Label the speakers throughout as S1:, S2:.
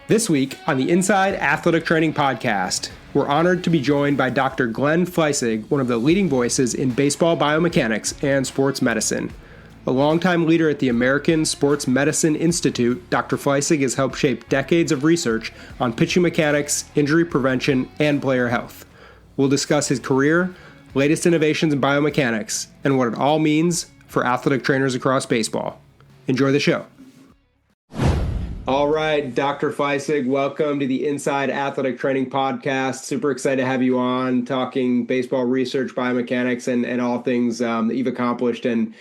S1: This week on the Inside Athletic Training Podcast, we're honored to be joined by Dr. Glenn Fleisig, one of the leading voices in baseball biomechanics and sports medicine. A longtime leader at the American Sports Medicine Institute, Dr. Fleisig has helped shape decades of research on pitching mechanics, injury prevention, and player health. We'll discuss his career, latest innovations in biomechanics, and what it all means for athletic trainers across baseball. Enjoy the show. All right, Dr. Fleisig, welcome to the Inside Athletic Training Podcast. Super excited to have you on talking baseball research, biomechanics, and all things that you've accomplished and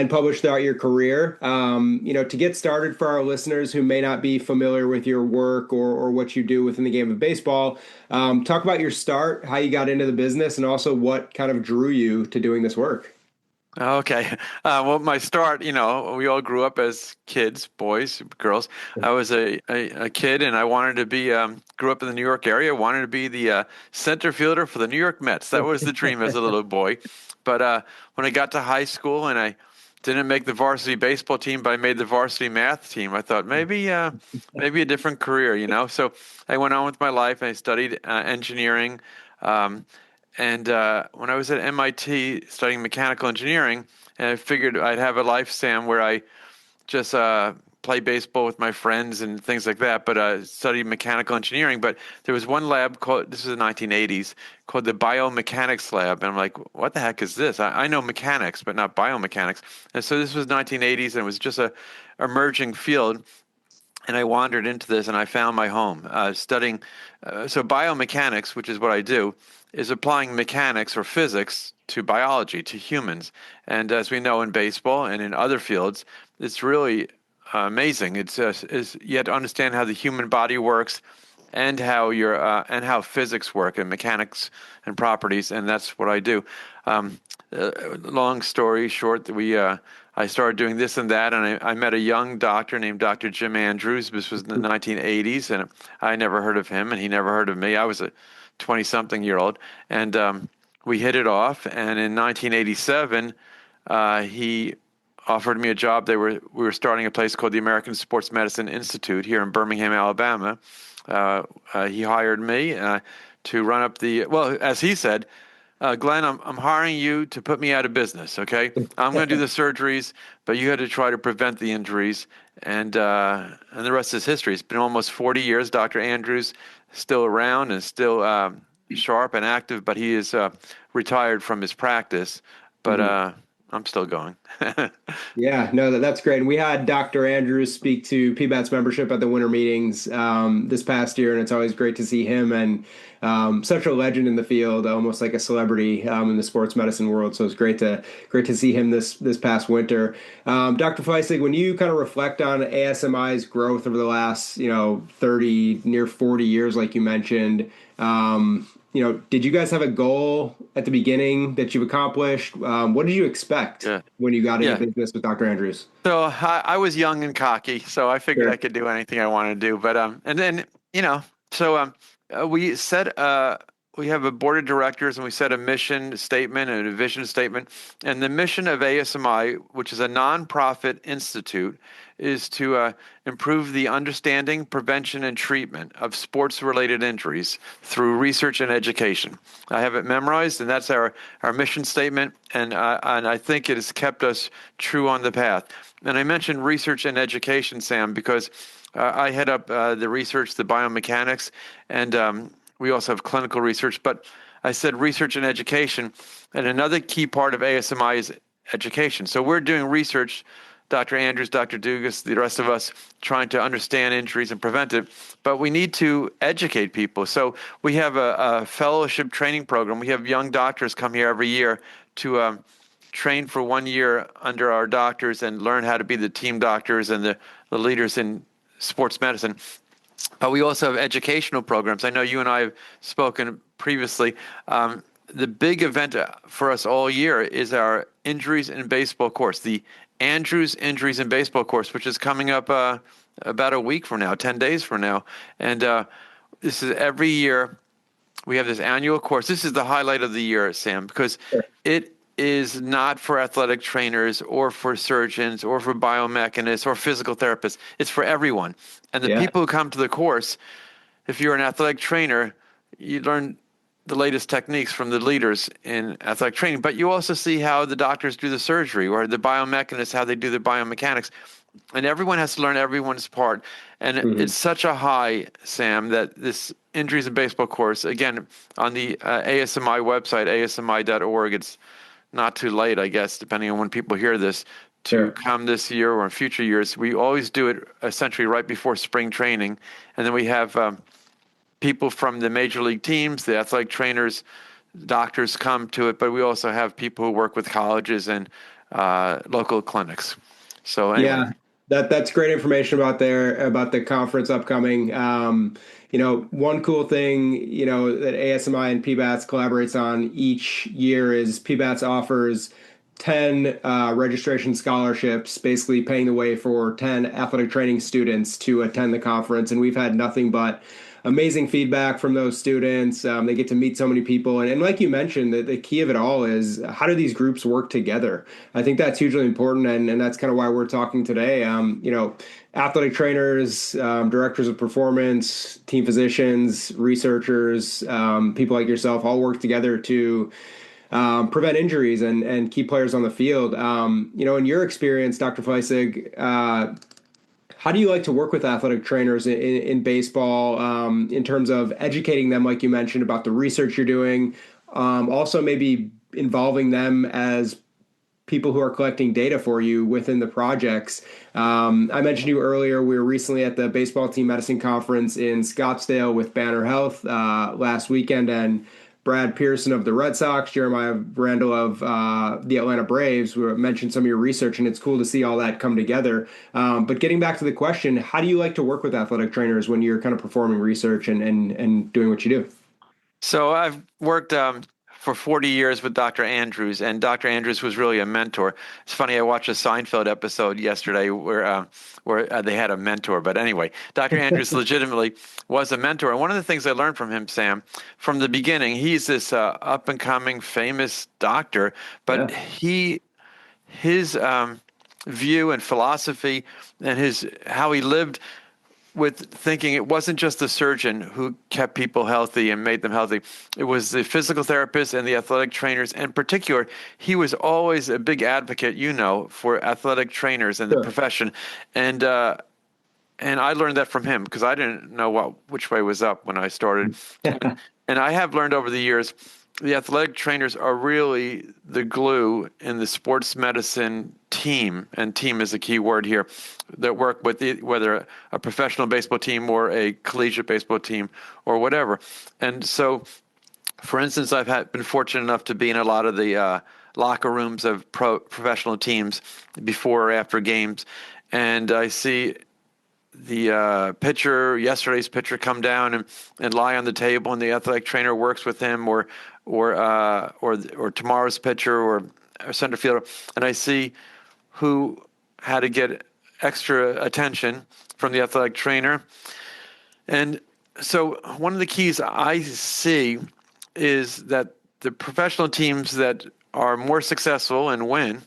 S1: published throughout your career. To get started for our listeners who may not be familiar with your work or what you do within the game of baseball, talk about your start, how you got into the business, and also what kind of drew you to doing this work.
S2: Okay. Well, my start, we all grew up as kids, boys, girls. I was a kid and I wanted to be, grew up in the New York area, wanted to be the center fielder for the New York Mets. That was the dream as a little boy. But when I got to high school and I didn't make the varsity baseball team, but I made the varsity math team, I thought maybe a different career, So I went on with my life and I studied engineering. And when I was at MIT studying mechanical engineering, and I figured I'd have a life, Sam, where I just play baseball with my friends and things like that, but I studied mechanical engineering. But there was one lab this was the 1980s, called the Biomechanics lab. And I'm like, what the heck is this? I know mechanics, but not biomechanics. And so this was 1980s, and it was just a emerging field. And I wandered into this, and I found my home studying. So biomechanics, which is what I do, is applying mechanics or physics to biology, to humans. And as we know in baseball and in other fields, it's really amazing. It's you have to understand how the human body works and how how physics work and mechanics and properties. And that's what I do. Long story short, I started doing this and that, and I met a young doctor named Dr. Jim Andrews. This was in the 1980s, and I never heard of him, and he never heard of me. I was a 20-something-year-old, and we hit it off. And in 1987, he offered me a job. We were starting a place called the American Sports Medicine Institute here in Birmingham, Alabama. He hired me to run up as he said, Glenn, I'm hiring you to put me out of business, okay? I'm going to do the surgeries, but you had to try to prevent the injuries, and the rest is history. It's been almost 40 years. Dr. Andrews still around and still sharp and active, but he is retired from his practice. But I'm still going.
S1: Yeah, no, that's great. And we had Dr. Andrews speak to PBATS membership at the winter meetings this past year, and it's always great to see him, and such a legend in the field, almost like a celebrity in the sports medicine world. So it's great to see him this past winter. Dr. Fleisig, when you kind of reflect on ASMI's growth over the last 30, near 40 years, like you mentioned, did you guys have a goal at the beginning that you've accomplished? What did you expect when you got into business with Dr. Andrews?
S2: So I was young and cocky, so I figured I could do anything I wanted to do. But and then we said we have a board of directors, and we set a mission statement and a vision statement. And the mission of ASMI, which is a nonprofit institute, is to improve the understanding, prevention, and treatment of sports-related injuries through research and education. I have it memorized, and that's our mission statement, and I think it has kept us true on the path. And I mentioned research and education, Sam, because I head up the research, the biomechanics, and we also have clinical research. But I said research and education, and another key part of ASMI is education. So we're doing research, Dr. Andrews, Dr. Dugas, the rest of us, trying to understand injuries and prevent it. But we need to educate people. So we have a fellowship training program. We have young doctors come here every year to train for 1 year under our doctors and learn how to be the team doctors and the leaders in sports medicine. But we also have educational programs. I know you and I have spoken previously. The big event for us all year is our Injuries in Baseball course, the Andrews Injuries in Baseball course, which is coming up about a week from now, 10 days from now. And this is every year we have this annual course. This is the highlight of the year, Sam, because it is not for athletic trainers or for surgeons or for biomechanists or physical therapists. It's for everyone. And the
S1: Yeah.
S2: people who come to the course, if you're an athletic trainer, you learn the latest techniques from the leaders in athletic training, but you also see how the doctors do the surgery or the biomechanists, how they do the biomechanics. And everyone has to learn everyone's part. And
S1: Hmm.
S2: it's such a high, Sam, that this injuries in baseball course, again, on the ASMI website, asmi.org, it's not too late, I guess, depending on when people hear this, to
S1: Sure.
S2: come this year or in future years. We always do it essentially right before spring training. And then we have people from the major league teams, the athletic trainers, doctors come to it, but we also have people who work with colleges and local clinics. So anyway.
S1: Yeah, that's great information about the conference upcoming. One cool thing, that ASMI and PBATS collaborates on each year is PBATS offers 10 registration scholarships, basically paying the way for 10 athletic training students to attend the conference. And we've had nothing but amazing feedback from those students. They get to meet so many people. And like you mentioned, the key of it all is how do these groups work together? I think that's hugely important. And that's kind of why we're talking today. Athletic trainers, directors of performance, team physicians, researchers, people like yourself all work together to prevent injuries and keep players on the field. In your experience, Dr. Fleisig, how do you like to work with athletic trainers in baseball in terms of educating them, like you mentioned, about the research you're doing? Also, maybe involving them as people who are collecting data for you within the projects. I mentioned to you earlier, we were recently at the Baseball Team Medicine Conference in Scottsdale with Banner Health last weekend, and Brad Pearson of the Red Sox, Jeremiah Randall of the Atlanta Braves, who mentioned some of your research, and it's cool to see all that come together. But getting back to the question, how do you like to work with athletic trainers when you're kind of performing research and doing what you do?
S2: So I've worked for 40 years with Dr. Andrews, and Dr. Andrews was really a mentor. It's funny, I watched a Seinfeld episode yesterday where they had a mentor. But anyway, Dr. Andrews legitimately was a mentor. And one of the things I learned from him, Sam, from the beginning, he's this up-and-coming famous doctor, but
S1: Yeah,
S2: his view and philosophy and his how he lived with thinking it wasn't just the surgeon who kept people healthy and made them healthy. It was the physical therapists and the athletic trainers. In particular, he was always a big advocate, for athletic trainers and the
S1: sure.
S2: profession. And I learned that from him because I didn't know which way was up when I started. And I have learned over the years, the athletic trainers are really the glue in the sports medicine team, and team is a key word here, that work with whether a professional baseball team or a collegiate baseball team or whatever. And so, for instance, been fortunate enough to be in a lot of the locker rooms of professional teams before or after games, and I see the yesterday's pitcher, come down and lie on the table, and the athletic trainer works with him, or tomorrow's pitcher or center fielder, and I see who had to get extra attention from the athletic trainer. And so one of the keys I see is that the professional teams that are more successful and win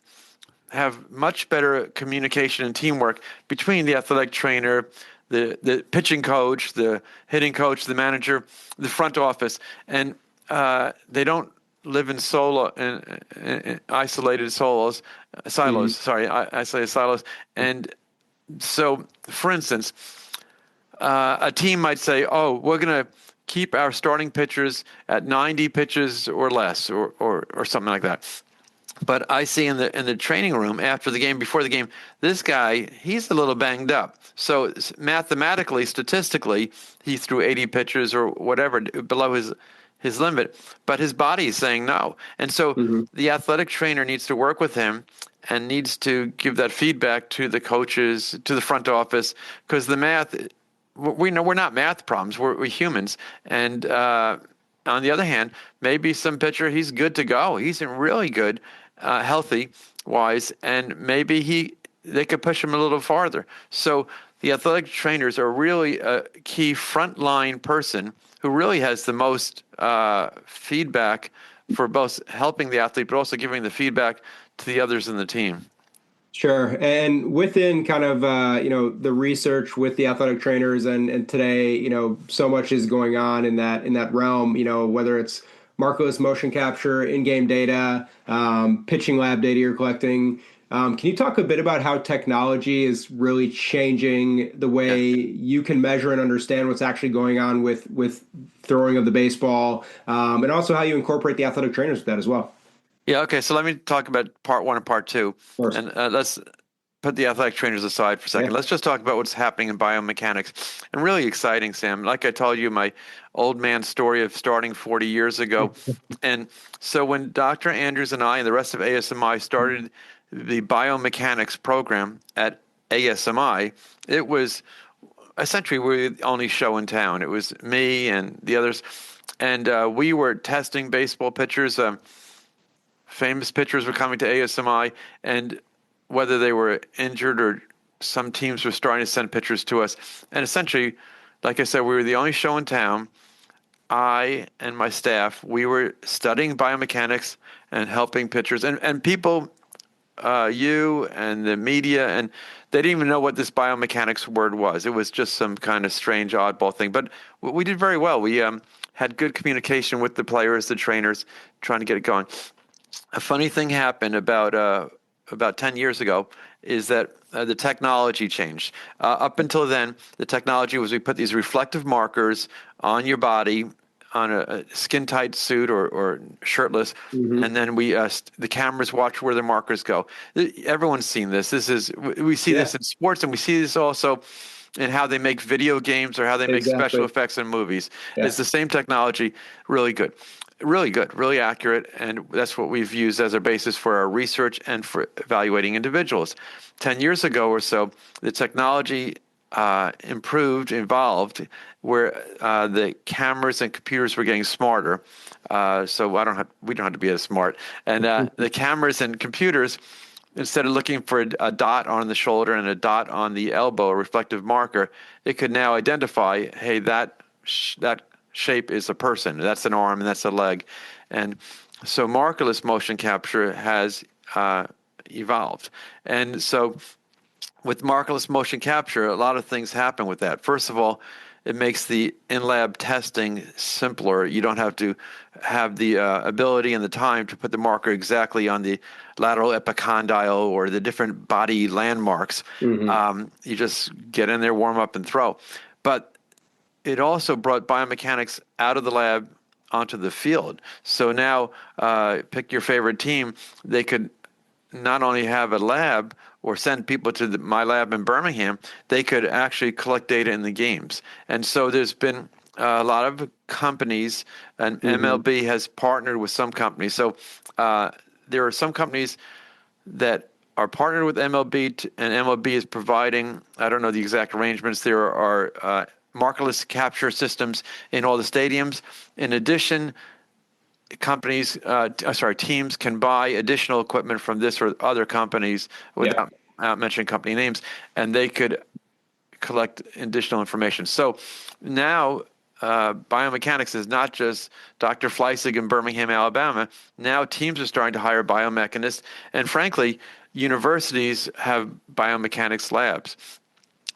S2: have much better communication and teamwork between the athletic trainer, the pitching coach, the hitting coach, the manager, the front office, and they don't live in isolated silos.
S1: Mhm.
S2: Sorry, isolated silos. And so, for instance, a team might say, "Oh, we're going to keep our starting pitchers at 90 pitches or less," or something like that. But I see in the training room after the game, before the game, this guy, he's a little banged up. So mathematically, statistically, he threw 80 pitches or whatever below his limit, but his body is saying no. And so
S1: Mhm.
S2: the athletic trainer needs to work with him and needs to give that feedback to the coaches, to the front office, because the math, we know we're not math problems. We're humans. And on the other hand, maybe some pitcher, he's good to go. He's in really good, healthy wise, and maybe they could push him a little farther. So the athletic trainers are really a key frontline person who really has the most feedback for both helping the athlete, but also giving the feedback to the others in the team.
S1: Sure. And within kind of the research with the athletic trainers and today, so much is going on in that realm, whether it's markerless motion capture, in-game data, pitching lab data you're collecting. Can you talk a bit about how technology is really changing the
S2: Yeah.
S1: way you can measure and understand what's actually going on with throwing of the baseball, and also how you incorporate the athletic trainers with that as well?
S2: Yeah. Okay. So let me talk about part one and part two,
S1: Of course.
S2: and let's put the athletic trainers aside for a second.
S1: Yeah.
S2: Let's just talk about what's happening in biomechanics. And really exciting, Sam. Like I told you, my old man story of starting 40 years ago. And so when Dr. Andrews and I and the rest of ASMI started the biomechanics program at ASMI, it was essentially we were the only show in town. It was me and the others. And we were testing baseball pitchers. Famous pitchers were coming to ASMI, and whether they were injured or some teams were starting to send pitchers to us. And essentially, like I said, we were the only show in town. I and my staff, we were studying biomechanics and helping pitchers and people, you and the media, and they didn't even know what this biomechanics word was. It was just some kind of strange, oddball thing. But we did very well. We had good communication with the players, the trainers, trying to get it going. A funny thing happened about 10 years ago is that the technology changed. Up until then, the technology was we put these reflective markers on your body on a skin-tight suit or shirtless, and then the cameras watch where the markers go. Everyone's seen this. We see this in sports, and we see this also in how they make video games or how they make special effects in movies.
S1: Yeah.
S2: It's the same technology, really good. Really good, really accurate, and that's what we've used as our basis for our research and for evaluating individuals. 10 years ago or so, the technology evolved, where the cameras and computers were getting smarter. So we don't have to be as smart. And the cameras and computers, instead of looking for a dot on the shoulder and a dot on the elbow, a reflective marker, it could now identify, hey, that shape is a person, that's an arm, and that's a leg. And so markerless motion capture has evolved. And so with markerless motion capture, a lot of things happen with that. First of all, it makes the in-lab testing simpler. You don't have to have the ability and the time to put the marker exactly on the lateral epicondyle or the different body landmarks. You just get in there, warm up, and throw. But it also brought biomechanics out of the lab onto the field. So now, pick your favorite team. They could not only have a lab or send people to my lab in Birmingham, they could actually collect data in the games. And so there's been a lot of companies, and MLB has partnered with some companies. So there are some companies that are partnered with MLB, and MLB is providing, I don't know the exact arrangements, there are markerless capture systems in all the stadiums. In addition, teams can buy additional equipment from this or other companies without mentioning company names, and they could collect additional information. So now biomechanics is not just Dr. Fleisig in Birmingham, Alabama. Now teams are starting to hire biomechanists, and frankly, universities have biomechanics labs.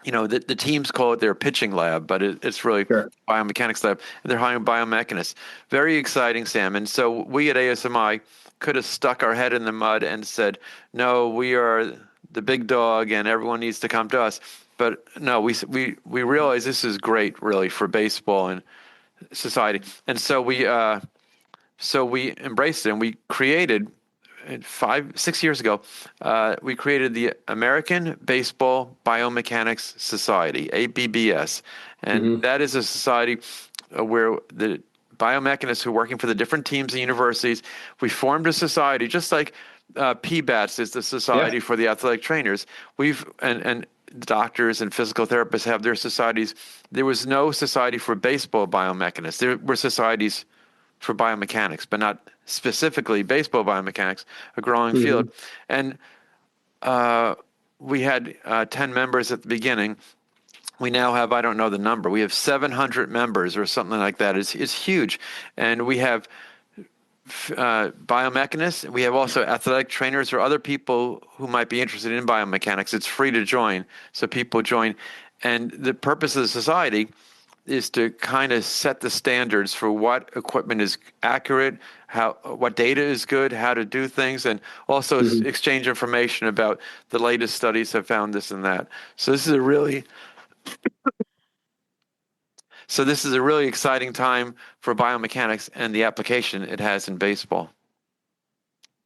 S2: The teams call it their pitching lab, but it's really biomechanics lab. And they're hiring biomechanists. Very exciting, Sam. And so we at ASMI could have stuck our head in the mud and said, no, we are the big dog and everyone needs to come to us. But no, we realize this is great, really, for baseball and society. And so we embraced it, and we created 5-6 years ago, we created the American Baseball Biomechanics Society, ABBS. And that is a society where the biomechanists who are working for the different teams and universities, we formed a society just like PBATS is the society for the athletic trainers. And doctors and physical therapists have their societies. There was no society for baseball biomechanists. There were societies for biomechanics, but not specifically baseball biomechanics, a growing field. And we had 10 members at the beginning. We now have, I don't know the number, we have 700 members or something like that. It's huge. And we have biomechanists. We have also athletic trainers or other people who might be interested in biomechanics. It's free to join, so people join. And the purpose of the society is to kind of set the standards for what equipment is accurate, how what data is good, how to do things, and also
S1: Mhm.
S2: exchange information about the latest studies have found this and that. So this is a really exciting time for biomechanics and the application it has in baseball.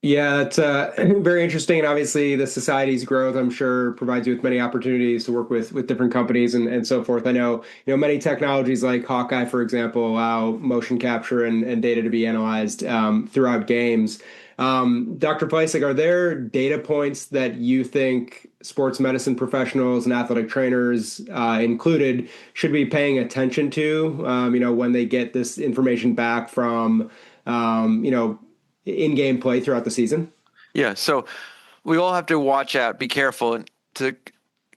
S1: Yeah, it's very interesting, and obviously the society's growth, I'm sure, provides you with many opportunities to work with different companies and so forth. I know, many technologies like Hawkeye, for example, allow motion capture and data to be analyzed throughout games. Dr. Fleisig, are there data points that you think sports medicine professionals and athletic trainers included should be paying attention to, when they get this information back from, in-game play throughout the season?
S2: Yeah, so we all have to watch out, be careful to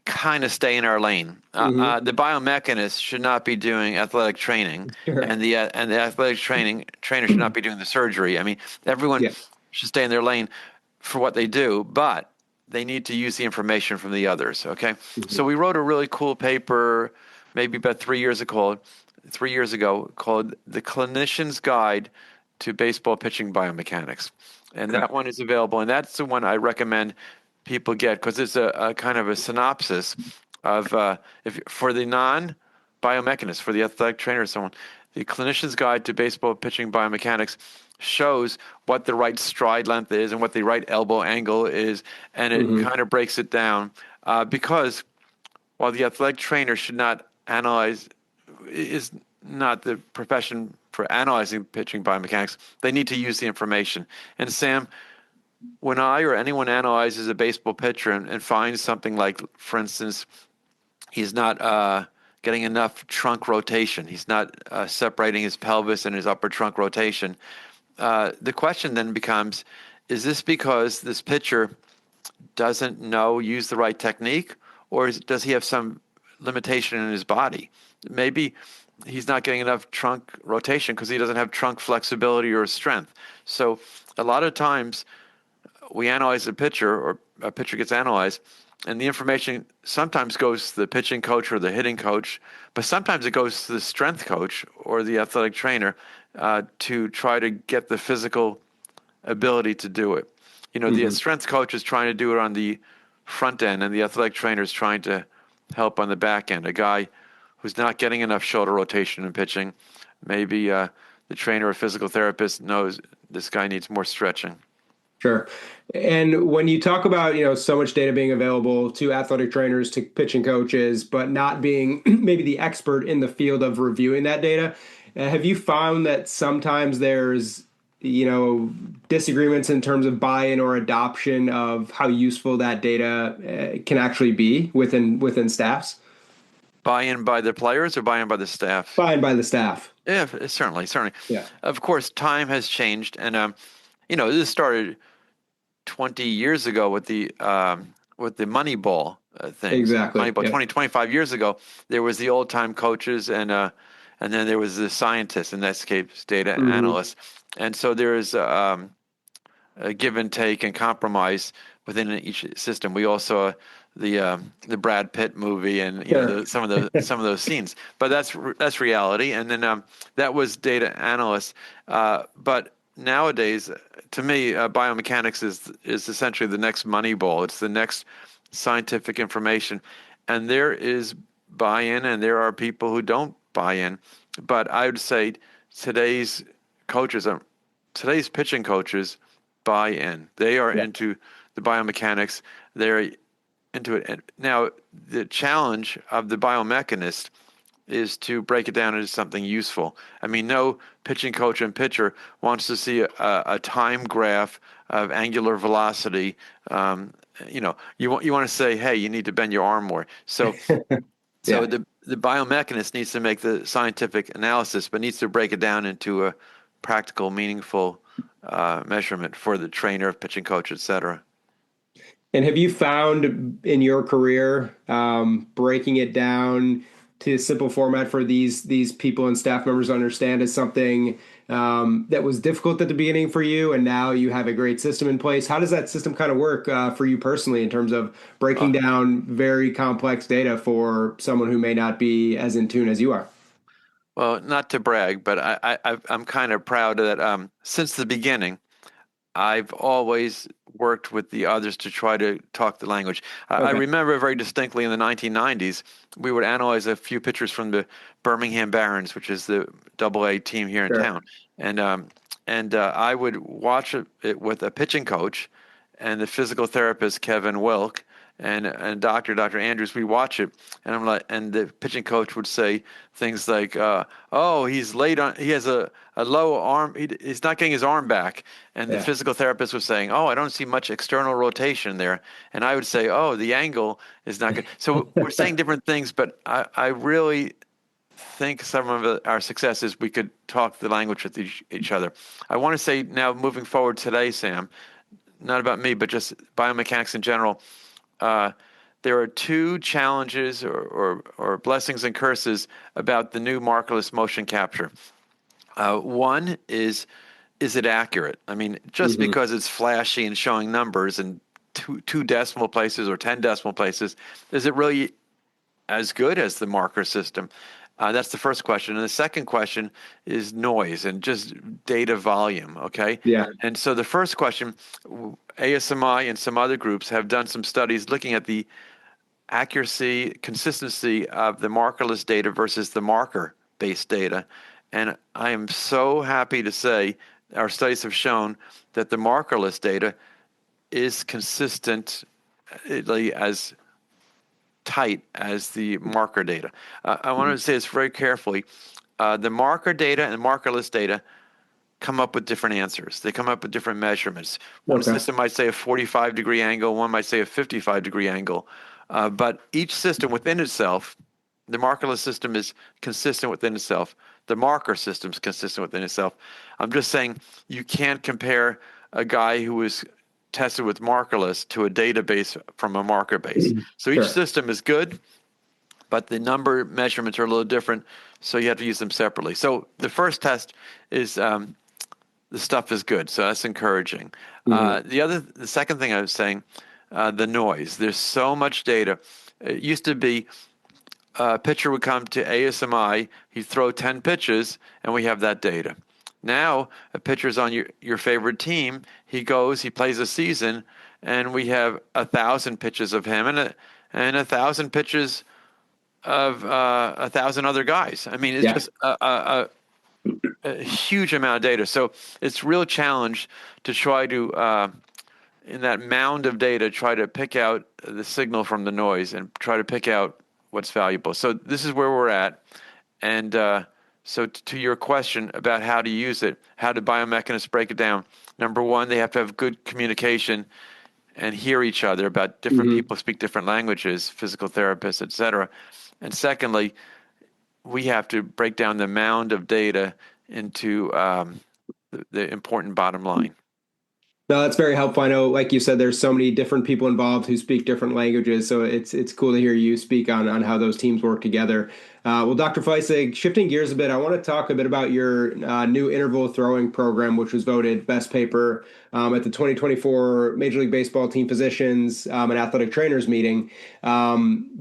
S2: kind of stay in our lane.
S1: Hmm.
S2: The biomechanist should not be doing athletic training,
S1: Sure.
S2: and the athletic trainer should not be doing the surgery. I mean, everyone
S1: Yeah.
S2: should stay in their lane for what they do, but they need to use the information from the others. Okay, so
S1: Hmm.
S2: we wrote a really cool paper, maybe about 3 years ago, called "The Clinician's Guide to Baseball Pitching Biomechanics," and
S1: Okay.
S2: that one is available, and that's the one I recommend people get because it's a kind of a synopsis of if for the non biomechanist, for the athletic trainer or someone, the clinician's guide to baseball pitching biomechanics shows what the right stride length is and what the right elbow angle is, and it
S1: Hmm.
S2: kind of breaks it down because while the athletic trainer should not analyze is not the profession for analyzing pitching biomechanics, they need to use the information. And Sam, when I or anyone analyzes a baseball pitcher and finds something like, for instance, he's not getting enough trunk rotation, he's not separating his pelvis and his upper trunk rotation, the question then becomes, is this because this pitcher doesn't use the right technique, or does he have some limitation in his body? Maybe he's not getting enough trunk rotation because he doesn't have trunk flexibility or strength. So a lot of times we analyze a pitcher or a pitcher gets analyzed, and the information sometimes goes to the pitching coach or the hitting coach, but sometimes it goes to the strength coach or the athletic trainer to try to get the physical ability to do it. The
S1: Hmm.
S2: strength coach is trying to do it on the front end, and the athletic trainer is trying to help on the back end. A guy who's not getting enough shoulder rotation in pitching, maybe the trainer or physical therapist knows this guy needs more stretching.
S1: Sure. And when you talk about, so much data being available to athletic trainers, to pitching coaches, but not being maybe the expert in the field of reviewing that data, have you found that sometimes there's, disagreements in terms of buy-in or adoption of how useful that data can actually be within staffs?
S2: Buy-in by the players or buy-in by the staff?
S1: Buy-in by the staff.
S2: Yeah, certainly, certainly.
S1: Yeah.
S2: Of course, time has changed, and this started 20 years ago with the Moneyball things.
S1: Exactly.
S2: Moneyball
S1: Yeah.
S2: 25 years ago, there was the old-time coaches, and then there was the scientists, in this case, data
S1: Hmm.
S2: analysts, and so there is a give and take and compromise within each system. We all saw the Brad Pitt movie, and
S1: Sure.
S2: some of those scenes. But that's reality. And then that was data analysts. But nowadays, to me, biomechanics is essentially the next Moneyball. It's the next scientific information, and there is buy-in, and there are people who don't buy in. But I would say today's coaches are today's pitching coaches buy in. They are
S1: Yeah.
S2: into the biomechanics. They're into it. And now, the challenge of the biomechanist is to break it down into something useful. I mean, no pitching coach and pitcher wants to see a time graph of angular velocity. You want to say, hey, you need to bend your arm more. So
S1: Yeah.
S2: the biomechanist needs to make the scientific analysis, but needs to break it down into a practical, meaningful measurement for the trainer, pitching coach, et cetera.
S1: And have you found in your career breaking it down to a simple format for these people and staff members to understand is something that was difficult at the beginning for you, and now you have a great system in place. How does that system kind of work for you personally in terms of breaking
S2: Uh,
S1: down very complex data for someone who may not be as in tune as you are?
S2: well, not to brag, but I'm kind of proud that since the beginning, I've always worked with the others to try to talk the language. I
S1: Okay,
S2: remember very distinctly in the 1990s, we would analyze a few pitchers from the Birmingham Barons, which is the AA team here in
S1: sure.
S2: town, and I would watch it with a pitching coach and the physical therapist Kevin Wilk and Dr. Andrews. We watch it, and I'm like, and the pitching coach would say things like, "Oh, he's late on. He has a low arm. He's not getting his arm back." And the
S1: Yeah.
S2: physical therapist was saying, "Oh, I don't see much external rotation there." And I would say, "Oh, the angle is not good." So we're saying different things, but I really think some of our success is we could talk the language with each other. I want to say now, moving forward today, Sam, not about me, but just biomechanics in general. Uh, there are two challenges or blessings and curses about the new markerless motion capture. One is it accurate? I mean, just
S1: Hmm.
S2: because it's flashy and showing numbers and two decimal places or 10 decimal places, is it really as good as the marker system? That's the first question. And the second question is noise and just data volume, okay?
S1: Yeah.
S2: And so the first question, ASMI and some other groups have done some studies looking at the accuracy, consistency of the markerless data versus the marker-based data. And I am so happy to say our studies have shown that the markerless data is consistently as tight as the marker data. I want to say this very carefully. The marker data and markerless data come up with different answers. They come up with different measurements. One
S1: Okay.
S2: system might say a 45-degree angle, one might say a 55-degree angle. But each system within itself, the markerless system is consistent within itself. The marker system is consistent within itself. I'm just saying you can't compare a guy who was tested with markerless to a database from a marker base. So each
S1: Sure.
S2: system is good, but the number measurements are a little different, so you have to use them separately. So the first test is the stuff is good, so that's encouraging.
S1: Hmm.
S2: The second thing I was saying, the noise. There's so much data. It used to be a pitcher would come to ASMI, he'd throw 10 pitches, and we have that data. Now, a pitcher's on your favorite team, he goes, he plays a season, and we have 1,000 pitches of him and 1,000 pitches of 1,000 other guys. I mean, it's
S1: Yeah.
S2: just a huge amount of data. So it's a real challenge to try to, in that mound of data, try to pick out the signal from the noise and try to pick out what's valuable. So this is where we're at. And so to your question about how to use it, how do biomechanists break it down? Number one, they have to have good communication and hear each other about different
S1: Hmm.
S2: people speak different languages, physical therapists, et cetera. And secondly, we have to break down the mound of data into the important bottom line.
S1: No, that's very helpful. I know, like you said, there's so many different people involved who speak different languages, so it's cool to hear you speak on how those teams work together. Well, Dr. Fleisig, shifting gears a bit, I want to talk a bit about your new interval throwing program, which was voted best paper at the 2024 Major League Baseball team positions and athletic trainers meeting.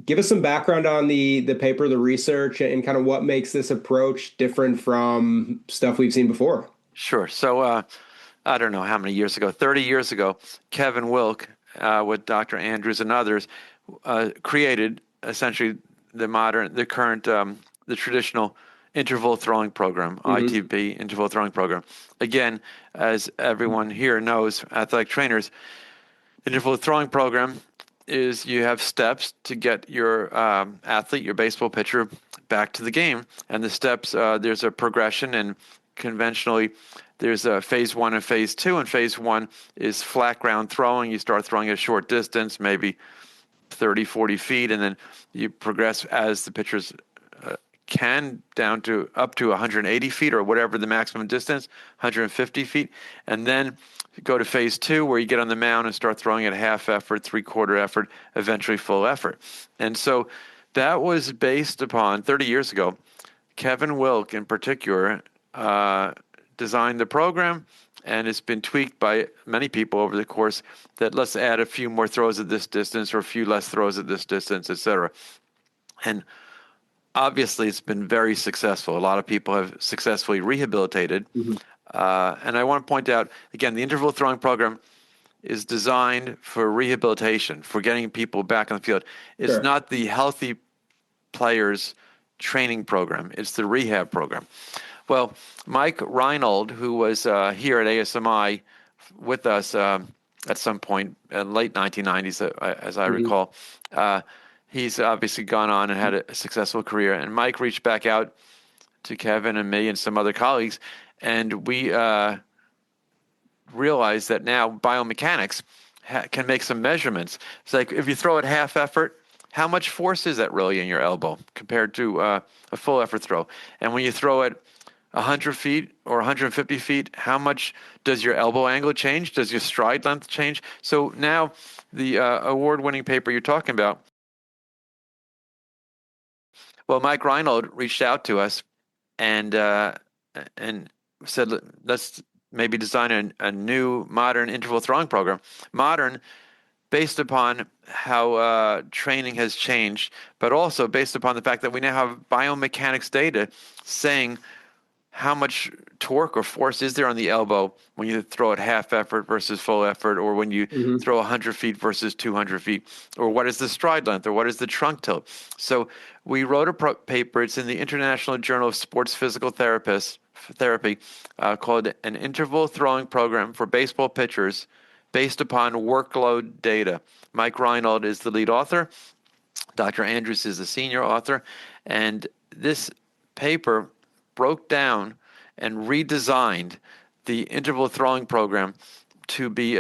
S1: Give us some background on the paper, the research, and kind of what makes this approach different from stuff we've seen before.
S2: Sure. So I don't know how many years ago, 30 years ago, Kevin Wilk with Dr. Andrews and others created essentially the current, the traditional interval throwing program,
S1: Hmm.
S2: ITB, interval throwing program. Again, as everyone here knows, athletic trainers, interval throwing program is you have steps to get your athlete, your baseball pitcher, back to the game. And the steps, there's a progression, and conventionally, there's a phase one and phase two. And phase one is flat ground throwing. You start throwing at a short distance, maybe 30, 40 feet, and then you progress as the pitchers can down to up to 180 feet or whatever the maximum distance, 150 feet. And then you go to phase two where you get on the mound and start throwing at half effort, three-quarter effort, eventually full effort. And so that was based upon 30 years ago. Kevin Wilk in particular designed the program, and it's been tweaked by many people over the course that let's add a few more throws at this distance or a few less throws at this distance, etc. And obviously, it's been very successful. A lot of people have successfully rehabilitated.
S1: Mhm.
S2: And I want to point out, again, the interval throwing program is designed for rehabilitation, for getting people back on the field. It's
S1: Sure.
S2: not the healthy players training program. It's the rehab program. Well, Mike Reinold, who was here at ASMI with us at some point in late 1990s, as I
S1: Mhm.
S2: recall, he's obviously gone on and had a successful career. And Mike reached back out to Kevin and me and some other colleagues, and we realized that now biomechanics can make some measurements. It's like if you throw at half effort, how much force is that really in your elbow compared to a full effort throw? And when you throw it 100 feet or 150 feet, how much does your elbow angle change? Does your stride length change? So now the award-winning paper you're talking about, well, Mike Reinold reached out to us and said, let's maybe design a new modern interval throwing program. Modern based upon how training has changed, but also based upon the fact that we now have biomechanics data saying how much torque or force is there on the elbow when you throw at half effort versus full effort, or when you
S1: Mhm.
S2: throw 100 feet versus 200 feet, or what is the stride length, or what is the trunk tilt. So we wrote a paper. It's in the International Journal of Sports Physical Therapy called An Interval Throwing Program for Baseball Pitchers based upon workload data. Mike Reinold is the lead author. Dr. Andrews is the senior author. And this paper broke down and redesigned the interval throwing program to be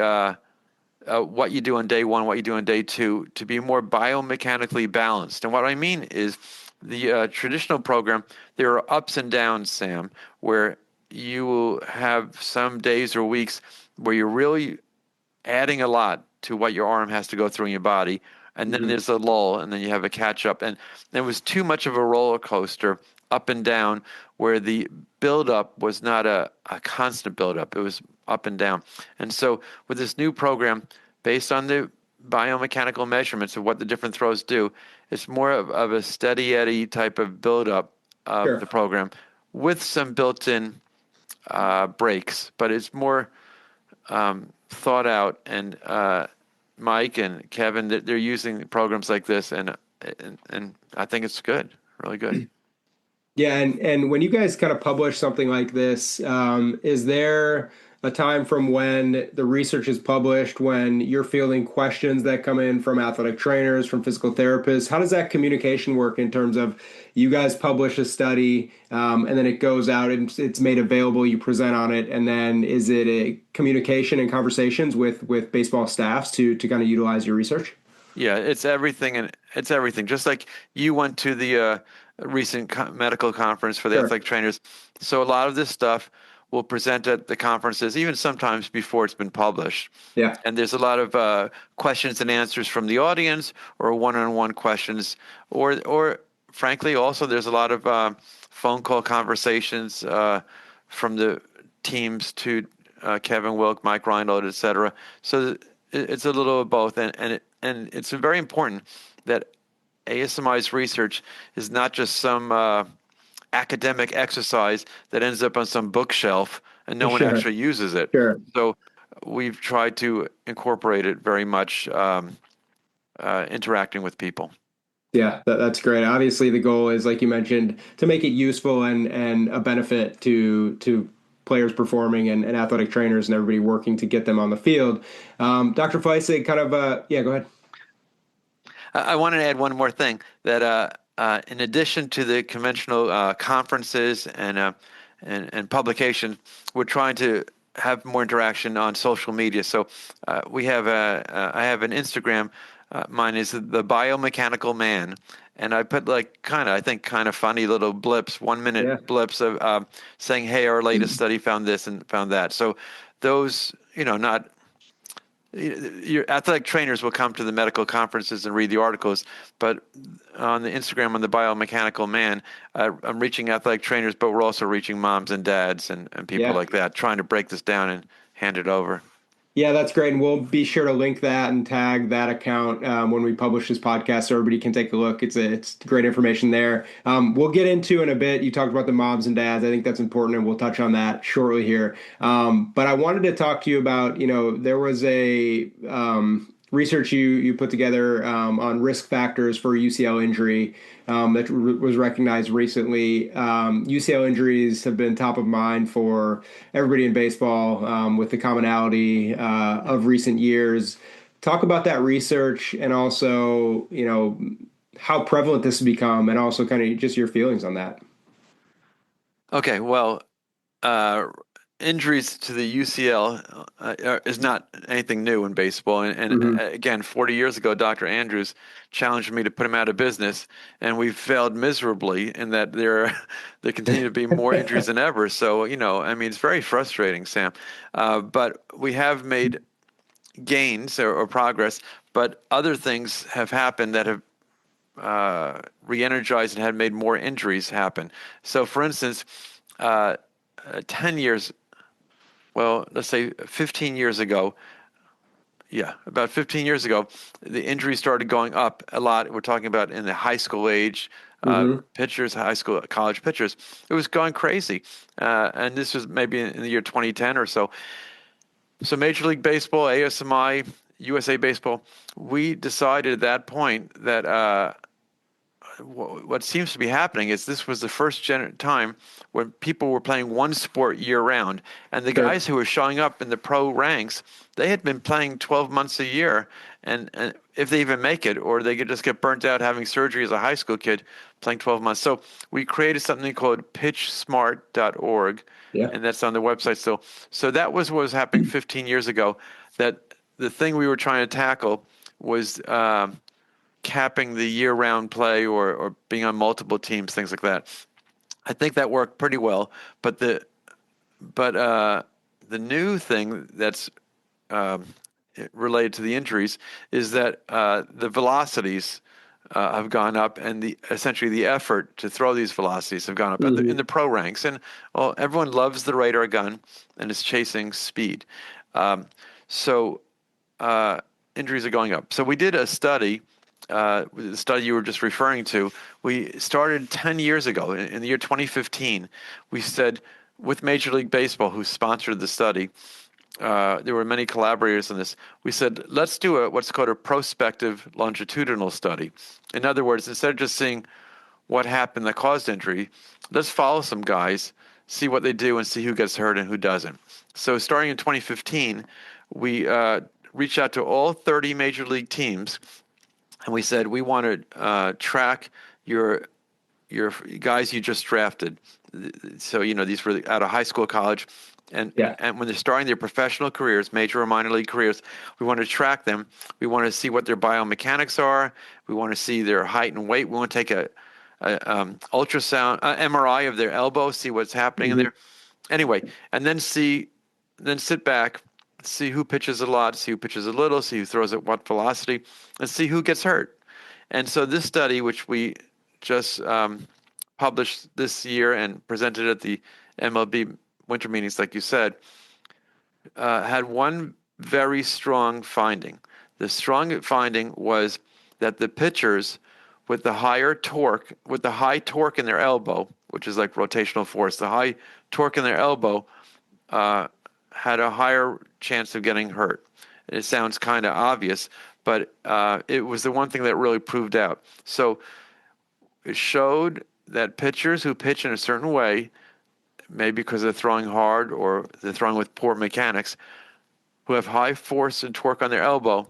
S2: what you do on day one, what you do on day two, to be more biomechanically balanced. And what I mean is the traditional program, there are ups and downs, Sam, where you will have some days or weeks where you're really adding a lot to what your arm has to go through in your body. And then
S1: Mhm.
S2: there's a lull, and then you have a catch up. And it was too much of a roller coaster up and down where the buildup was not a constant buildup. It was up and down. And so with this new program, based on the biomechanical measurements of what the different throws do, it's more of a steady eddy type of buildup of
S1: Sure.
S2: the program with some built-in breaks, but it's more thought out. And Mike and Kevin, they're using programs like this, and I think it's good, really good.
S1: Yeah, and when you guys kind of publish something like this, is there a time from when the research is published when you're fielding questions that come in from athletic trainers, from physical therapists? How does that communication work in terms of you guys publish a study, and then it goes out and it's made available, you present on it, and then is it a communication and conversations with baseball staffs to kind of utilize your research?
S2: Yeah, it's everything, and it's everything. Just like you went to the recent medical conference for the
S1: Sure.
S2: athletic trainers, so a lot of this stuff will present at the conferences, even sometimes before it's been published.
S1: Yeah.
S2: And there's a lot of questions and answers from the audience, or one-on-one questions, or frankly, also there's a lot of phone call conversations from the teams to Kevin Wilk, Mike Reinold, et cetera. So it's a little of both, and it's very important that ASMI's research is not just some academic exercise that ends up on some bookshelf and no one
S1: Sure.
S2: actually uses it.
S1: Sure.
S2: So we've tried to incorporate it very much, interacting with people.
S1: Yeah, that's great. Obviously, the goal is, like you mentioned, to make it useful and a benefit to players performing and athletic trainers and everybody working to get them on the field. Dr. Fleisig, kind of, yeah, go ahead.
S2: I wanted to add one more thing that in addition to the conventional conferences and publications, we're trying to have more interaction on social media. So we have I have an Instagram. Mine is the Biomechanical Man, and I put like I think kind of funny little blips, 1 minute
S1: Yeah.
S2: blips of saying, "Hey, our latest study found this and found that." So those, not your athletic trainers will come to the medical conferences and read the articles, but on the Instagram on the Biomechanical Man, I'm reaching athletic trainers, but we're also reaching moms and dads and people
S1: Yeah.
S2: like that, trying to break this down and hand it over.
S1: Yeah, that's great. And we'll be sure to link that and tag that account when we publish this podcast so everybody can take a look. It's great information there. We'll get into in a bit. You talked about the moms and dads. I think that's important, and we'll touch on that shortly here. But I wanted to talk to you about, there was a research you put together on risk factors for UCL injury that was recognized recently. UCL injuries have been top of mind for everybody in baseball with the commonality of recent years. Talk about that research and also, how prevalent this has become and also kind of just your feelings on that.
S2: Okay, well, uh, injuries to the UCL is not anything new in baseball. And
S1: Hmm.
S2: again, 40 years ago, Dr. Andrews challenged me to put him out of business, and we failed miserably in that there continue to be more injuries than ever. So, I mean, it's very frustrating, Sam. But we have made gains or progress, but other things have happened that have re-energized and had made more injuries happen. So, for instance, uh, 10 years, well, let's say 15 years ago, yeah, about 15 years ago, the injuries started going up a lot. We're talking about in the high school age,
S1: Hmm.
S2: pitchers, high school, college pitchers. It was going crazy. And this was maybe in the year 2010 or so. So Major League Baseball, ASMI, USA Baseball, we decided at that point that what seems to be happening is this was the first time when people were playing one sport year round, and the
S1: Sure.
S2: guys who were showing up in the pro ranks, they had been playing 12 months a year, and if they even make it, or they could just get burnt out having surgery as a high school kid playing 12 months. So we created something called pitchsmart.org,
S1: Yeah.
S2: and that's on the website still. So that was what was happening 15 years ago. That the thing we were trying to tackle was capping the year-round play or being on multiple teams, things like that. I think that worked pretty well. But the new thing that's um, related to the injuries is that the velocities have gone up, and essentially the effort to throw these velocities have gone up in
S1: Hmm.
S2: the pro ranks. And well, everyone loves the radar gun and is chasing speed. Um, so uh, injuries are going up. So we did a study, the study you were just referring to. We started 10 years ago in the year 2015. We said with Major League Baseball, who sponsored the study, there were many collaborators on this. We said, let's do what's called a prospective longitudinal study. In other words, instead of just seeing what happened that caused injury, let's follow some guys, see what they do, and see who gets hurt and who doesn't. So starting in 2015, we reached out to all 30 major league teams, and we said we want to track your guys you just drafted. So these were out of high school, college, and
S1: Yeah.
S2: and when they're starting their professional careers, major or minor league careers, we want to track them. We want to see what their biomechanics are. We want to see their height and weight. We want to take a ultrasound, MRI of their elbow, see what's happening in
S1: Hmm.
S2: there. Anyway, and then sit back, see who pitches a lot, see who pitches a little, see who throws at what velocity, and see who gets hurt. And so this study, which we just published this year and presented at the MLB winter meetings, like you said, had one very strong finding. The strong finding was that the pitchers with the higher torque, with the high torque in their elbow, which is like rotational force, the high torque in their elbow uh, had a higher chance of getting hurt. It sounds kind of obvious, but it was the one thing that really proved out. So it showed that pitchers who pitch in a certain way, maybe because they're throwing hard or they're throwing with poor mechanics, who have high force and torque on their elbow,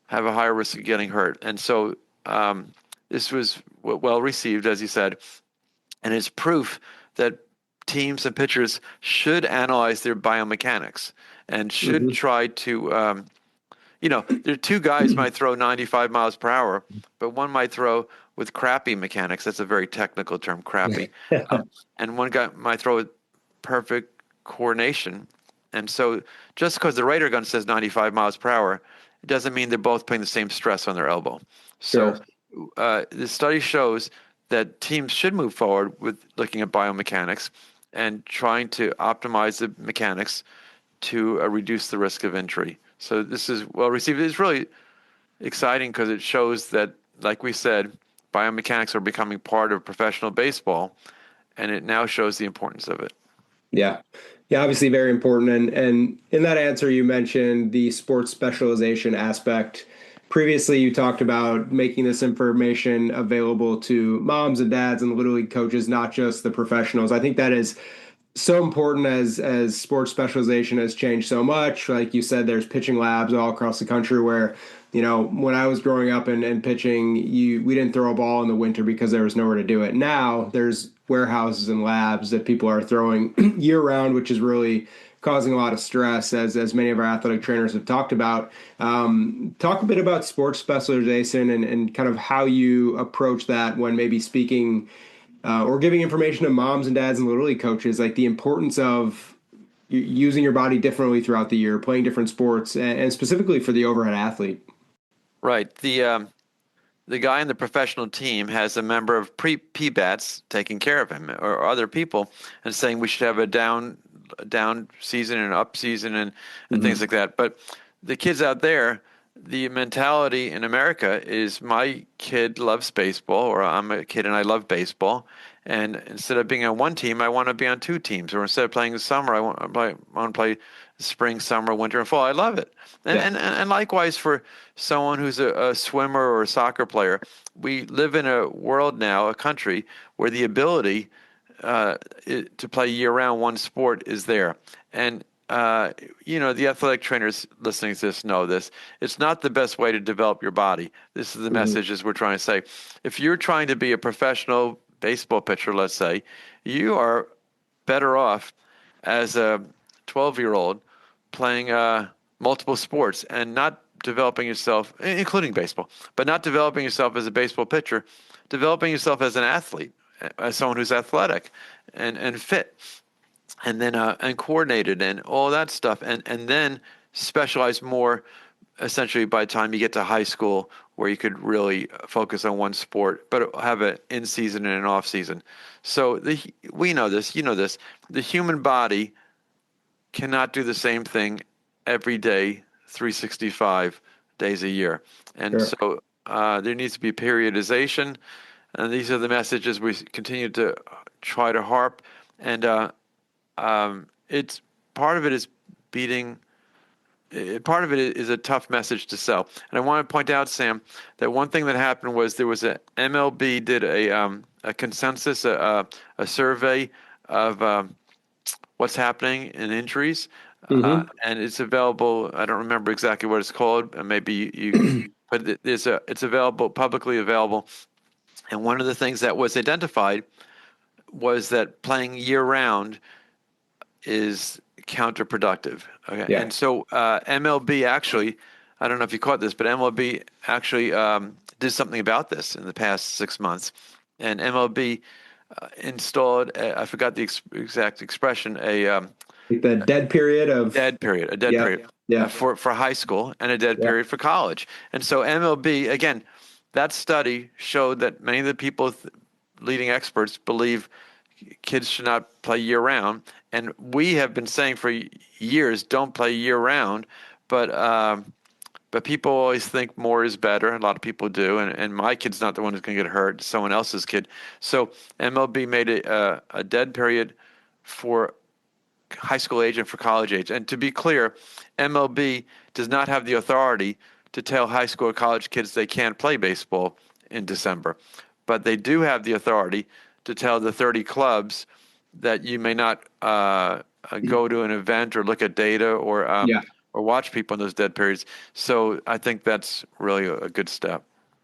S2: have a higher risk of getting hurt. And so this was well received, as you said, and it's proof that teams and pitchers should analyze their biomechanics and should
S1: Hmm.
S2: try to, there are two guys might throw 95 miles per hour, but one might throw with crappy mechanics. That's a very technical term, crappy. Um, and one guy might throw with perfect coordination, And so just because the radar gun says 95 miles per hour, it doesn't mean they're both putting the same stress on their elbow. So
S1: Sure.
S2: the study shows that teams should move forward with looking at biomechanics and trying to optimize the mechanics to reduce the risk of injury. So this is well received. It's really exciting because it shows that, like we said, biomechanics are becoming part of professional baseball, and it now shows the importance of it.
S1: Yeah. Yeah, obviously very important. And in that answer, you mentioned the sports specialization aspect. Previously, you talked about making this information available to moms and dads and little league coaches, not just the professionals. I think that is so important as sports specialization has changed so much. Like you said, there's pitching labs all across the country where, when I was growing up and pitching, we didn't throw a ball in the winter because there was nowhere to do it. Now there's warehouses and labs that people are throwing year round, which is really causing a lot of stress, as many of our athletic trainers have talked about. Talk a bit about sports specialization and kind of how you approach that when maybe speaking or giving information to moms and dads and little league coaches, like the importance of using your body differently throughout the year, playing different sports, and specifically for the overhead athlete.
S2: Right. The guy in the professional team has a member of PBATS taking care of him or other people and saying we should have a down season and an up season and things like that. But the kids out there, the mentality in America is my kid loves baseball, or I'm a kid and I love baseball. And instead of being on one team, I want to be on two teams. Or instead of playing the summer, I want to play spring, summer, winter, and fall. I love it. And
S1: Yeah.
S2: and likewise for someone who's a swimmer or a soccer player, we live in a world now, a country where the ability to play year-round one sport is there. And the athletic trainers listening to this know this. It's not the best way to develop your body. This is the messages we're trying to say. If you're trying to be a professional baseball pitcher, let's say, you are better off as a 12-year-old playing multiple sports and not developing yourself, including baseball, but not developing yourself as a baseball pitcher, developing yourself as an athlete, as someone who's athletic and fit, and then and coordinated and all that stuff, and then specialize more. Essentially, by the time you get to high school, where you could really focus on one sport, but have an in season and an off season. So we know this, you know this. The human body cannot do the same thing every day, 365 days a year, and
S1: Sure.
S2: so there needs to be periodization. And these are the messages we continue to try to harp. And it's part of it is beating. Part of it is a tough message to sell. And I want to point out, Sam, that one thing that happened was there was a MLB did a consensus, a survey of what's happening in injuries,
S1: Hmm.
S2: and it's available. I don't remember exactly what it's called. Maybe but it's available, publicly available. And one of the things that was identified was that playing year round is counterproductive. Okay,
S1: Yeah.
S2: and so MLB actually, I don't know if you caught this, but MLB actually did something about this in the past 6 months, and MLB installed, I forgot the exact expression,
S1: Like the dead period of,
S2: a dead
S1: yeah,
S2: period
S1: yeah,
S2: for high school and a dead
S1: yeah.
S2: period for college. And so MLB, again, that study showed that many of the people, leading experts, believe kids should not play year round. And we have been saying for years, don't play year round. But people always think more is better. A lot of people do. And my kid's not the one who's going to get hurt, it's someone else's kid. So MLB made a dead period for high school age and for college age. And to be clear, MLB does not have the authority to tell high school or college kids they can't play baseball in December. But they do have the authority to tell the 30 clubs that you may not go to an event or look at data
S1: Yeah.
S2: or watch people in those dead periods. So I think that's really a good step.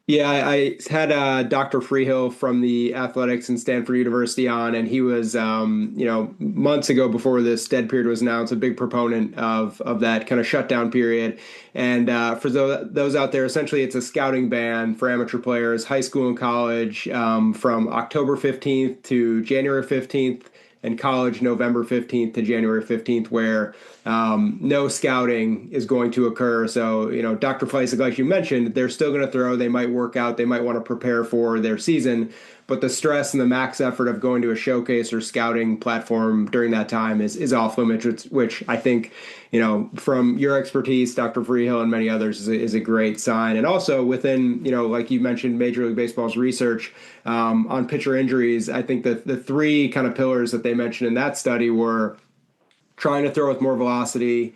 S1: Yeah, I had Dr. Freehill from the athletics in Stanford University on, and he was, months ago before this dead period was announced, a big proponent of that kind of shutdown period. And for those out there, essentially, it's a scouting ban for amateur players, high school and college, from October 15th to January 15th. and college November 15th to January 15th, where no scouting is going to occur. So, Dr. Fleisig, like you mentioned, they're still going to throw. They might work out. They might want to prepare for their season. But the stress and the max effort of going to a showcase or scouting platform during that time is off limits, which I think, from your expertise, Dr. Freehill, and many others, is a great sign. And also within, like you mentioned, Major League Baseball's research on pitcher injuries, I think that the three kind of pillars that they mentioned in that study were trying to throw with more velocity,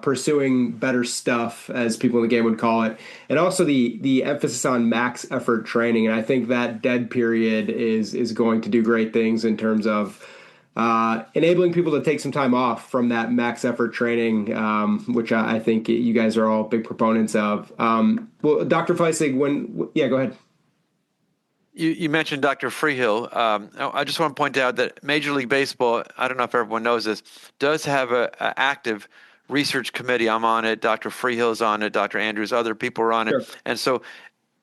S1: pursuing better stuff, as people in the game would call it, and also the emphasis on max effort training. And I think that dead period is going to do great things in terms of enabling people to take some time off from that max effort training, which I think you guys are all big proponents of. Well, Dr. Fleisig, go ahead.
S2: You mentioned Dr. Freehill. I just want to point out that Major League Baseball, I don't know if everyone knows this, does have a active research committee. I'm on it. Dr. Freehill's on it. Dr. Andrews, other people are on it.
S1: Sure.
S2: And so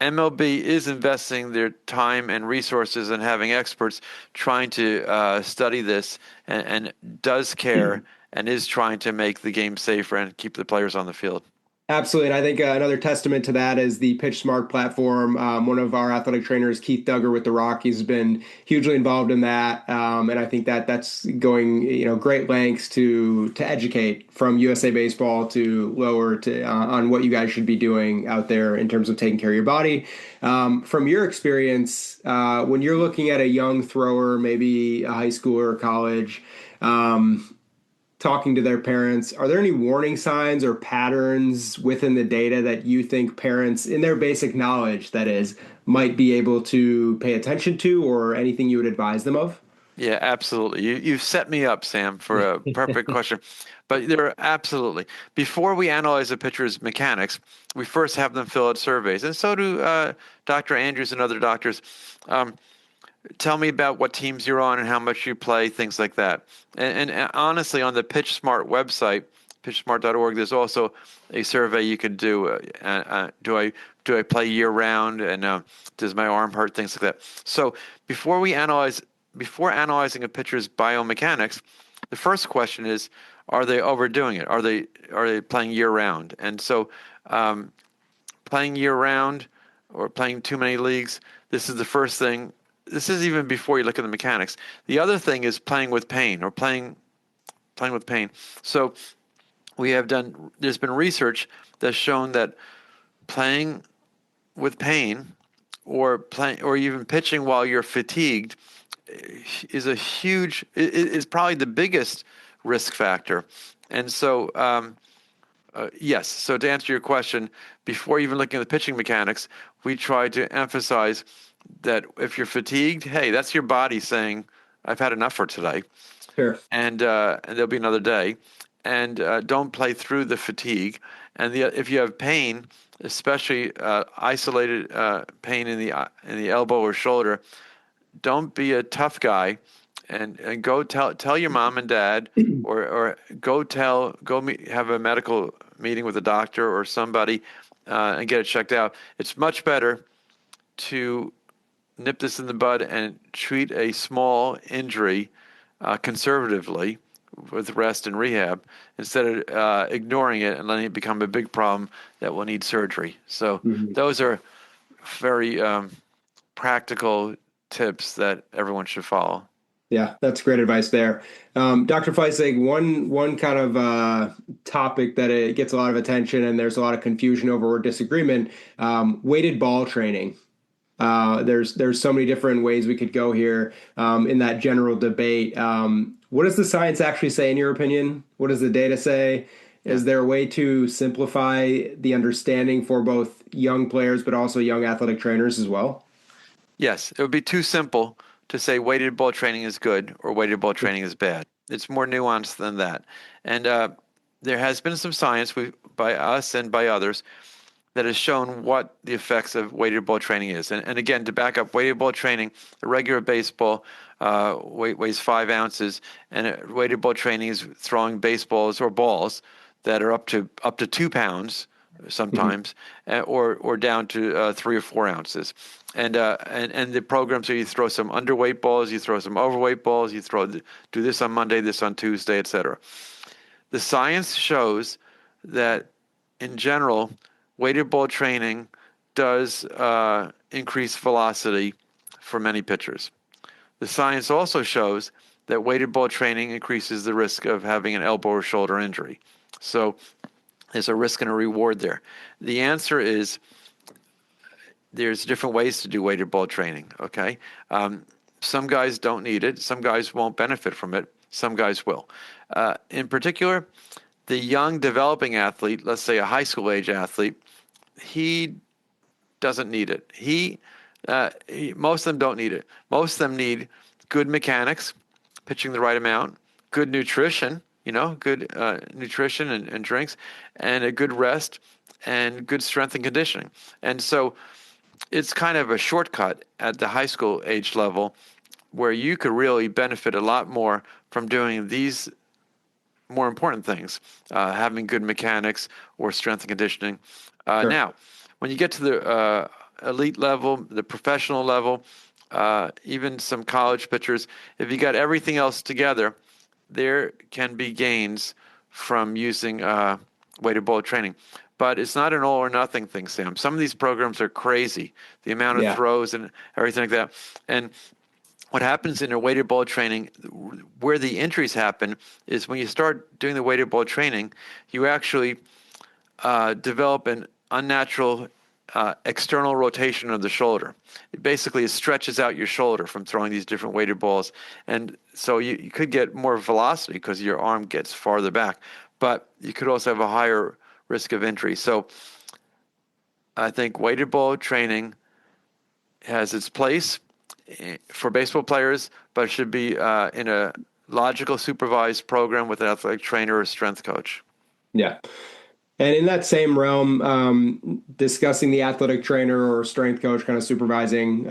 S2: MLB is investing their time and resources and having experts trying to study this and does care and is trying to make the game safer and keep the players on the field.
S1: Absolutely. And I think another testament to that is the Pitch Smart platform. One of our athletic trainers, Keith Duggar with the Rockies, has been hugely involved in that. And I think that's going, great lengths to educate from USA Baseball to lower to on what you guys should be doing out there in terms of taking care of your body. From your experience, when you're looking at a young thrower, maybe a high schooler or college, talking to their parents, are there any warning signs or patterns within the data that you think parents, in their basic knowledge, that is, might be able to pay attention to, or anything you would advise them of?
S2: Yeah, absolutely. You've set me up, Sam, for a perfect question. But there are absolutely. Before we analyze a pitcher's mechanics, we first have them fill out surveys. And so do Dr. Andrews and other doctors. Tell me about what teams you're on and how much you play, things like that. And honestly, on the PitchSmart website, pitchsmart.org, there's also a survey you can do. Do I play year round, and does my arm hurt, things like that. So before analyzing a pitcher's biomechanics, the first question is, are they overdoing it? Are they playing year round? And so playing year round or playing too many leagues, this is the first thing. This is even before you look at the mechanics. The other thing is playing with pain or playing with pain. So there's been research that's shown that playing with pain or even pitching while you're fatigued is probably the biggest risk factor. And so, yes. So to answer your question, before even looking at the pitching mechanics, we try to emphasize that if you're fatigued, hey, that's your body saying, I've had enough for today.
S1: Sure.
S2: And there'll be another day. And don't play through the fatigue. And if you have pain, especially isolated pain in the elbow or shoulder, don't be a tough guy and go tell your mom and dad or have a medical meeting with a doctor or somebody and get it checked out. It's much better to nip this in the bud and treat a small injury conservatively with rest and rehab instead of ignoring it and letting it become a big problem that will need surgery. So those are very practical tips that everyone should follow.
S1: Yeah, that's great advice there. Dr. Fleisig, one kind of topic that it gets a lot of attention and there's a lot of confusion over or disagreement, weighted ball training. There's so many different ways we could go here in that general debate. What does the science actually say, in your opinion? What does the data say? Is there a way to simplify the understanding for both young players but also young athletic trainers as well?
S2: Yes, it would be too simple to say weighted ball training is good or weighted ball training is bad. It's more nuanced than that. And there has been some science by us and by others that has shown what the effects of weighted ball training is. And again, to back up, weighted ball training, a regular baseball weighs 5 ounces, and weighted ball training is throwing baseballs or balls that are up to 2 pounds sometimes, or down to 3 or 4 ounces. And the programs are you throw some underweight balls, you throw some overweight balls, do this on Monday, this on Tuesday, etc. The science shows that in general, weighted ball training does increase velocity for many pitchers. The science also shows that weighted ball training increases the risk of having an elbow or shoulder injury. So there's a risk and a reward there. The answer is there's different ways to do weighted ball training, okay? Some guys don't need it. Some guys won't benefit from it. Some guys will. In particular, the young developing athlete, let's say a high school age athlete, he doesn't need it. Most of them don't need it. Most of them need good mechanics, pitching the right amount, good nutrition, good nutrition and drinks, and a good rest, and good strength and conditioning. And so it's kind of a shortcut at the high school age level where you could really benefit a lot more from doing these more important things, having good mechanics or strength and conditioning.
S1: Sure.
S2: Now, when you get to the elite level, the professional level, even some college pitchers, if you got everything else together, there can be gains from using weighted ball training. But it's not an all or nothing thing, Sam. Some of these programs are crazy, the amount of throws and everything like that. And what happens in a weighted ball training, where the injuries happen, is when you start doing the weighted ball training, you actually develop an unnatural external rotation of the shoulder. It stretches out your shoulder from throwing these different weighted balls. And so you could get more velocity because your arm gets farther back, but you could also have a higher risk of injury. So I think weighted ball training has its place for baseball players, but it should be in a logical supervised program with an athletic trainer or strength coach.
S1: Yeah. And in that same realm, discussing the athletic trainer or strength coach kind of supervising,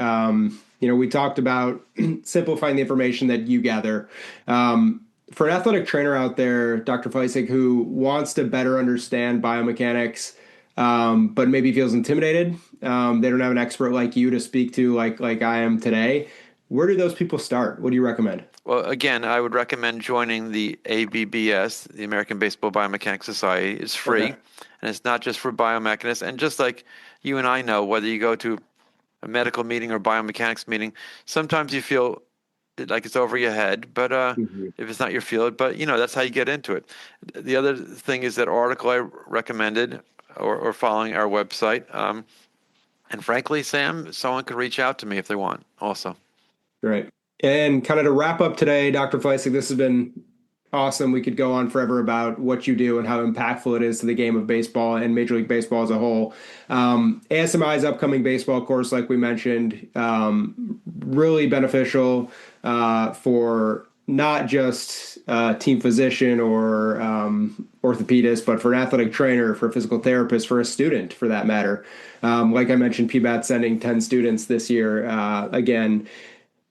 S1: we talked about simplifying the information that you gather. For an athletic trainer out there, Dr. Fleisig, who wants to better understand biomechanics, but maybe feels intimidated, they don't have an expert like you to speak to like I am today, where do those people start? What do you recommend?
S2: Well, again, I would recommend joining the ABBS, the American Baseball Biomechanics Society. It's free, and it's not just for biomechanists. And just like you and I know, whether you go to a medical meeting or biomechanics meeting, sometimes you feel like it's over your head, but if it's not your field, but that's how you get into it. The other thing is that article I recommended or following our website. And frankly, Sam, someone could reach out to me if they want also.
S1: Great. And kind of to wrap up today, Dr. Fleisig, this has been awesome. We could go on forever about what you do and how impactful it is to the game of baseball and Major League Baseball as a whole. ASMI's upcoming baseball course, like we mentioned, really beneficial for not just a team physician or orthopedist, but for an athletic trainer, for a physical therapist, for a student, for that matter. Like I mentioned, PBATS sending 10 students this year. Again,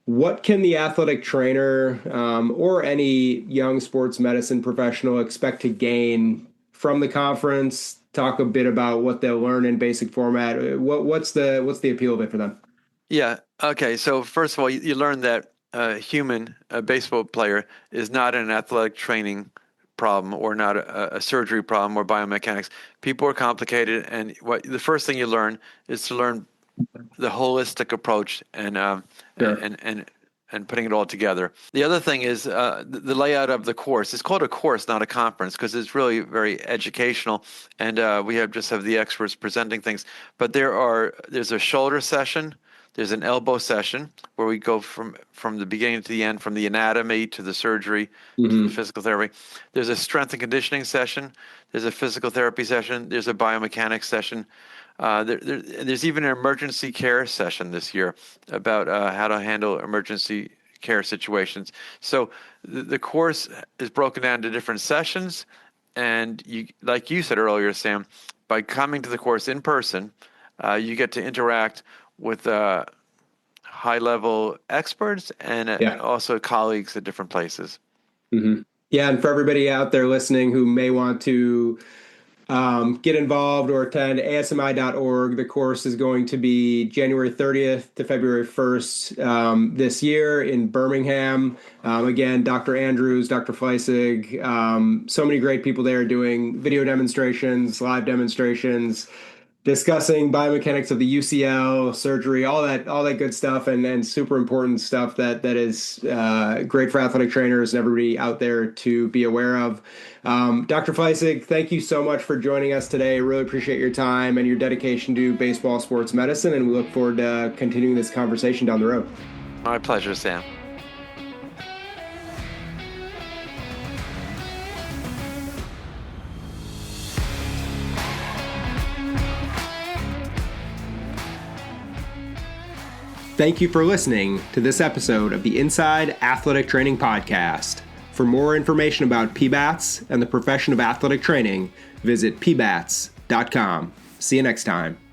S1: what can the athletic trainer or any young sports medicine professional expect to gain from the conference? Talk a bit about what they'll learn in basic format. What's the appeal of it for them?
S2: Yeah. Okay. So first of all, you learn that a baseball player is not an athletic training problem or not a surgery problem or biomechanics. People are complicated, and the first thing you learn is to learn the holistic approach and putting it all together. The other thing is the layout of the course. It's called a course, not a conference, because it's really very educational, and we have the experts presenting things. But there's a shoulder session, there's an elbow session where we go from the beginning to the end, from the anatomy to the surgery to the physical therapy. There's a strength and conditioning session. There's a physical therapy session. There's a biomechanics session. There's even an emergency care session this year about how to handle emergency care situations. So the course is broken down into different sessions, and like you said earlier, Sam, by coming to the course in person, you get to interact with high-level experts and also colleagues at different places.
S1: Mm-hmm. Yeah, and for everybody out there listening who may want to get involved or attend asmi.org. The course is going to be January 30th to February 1st this year in Birmingham. Again, Dr. Andrews, Dr. Fleisig, so many great people there doing video demonstrations, live demonstrations, discussing biomechanics of the UCL, surgery, all that good stuff, and super important stuff that is great for athletic trainers and everybody out there to be aware of. Dr. Fleisig, thank you so much for joining us today. Really appreciate your time and your dedication to baseball sports medicine, and we look forward to continuing this conversation down the road.
S2: My pleasure, Sam.
S1: Thank you for listening to this episode of the Inside Athletic Training Podcast. For more information about PBATS and the profession of athletic training, visit pbats.com. See you next time.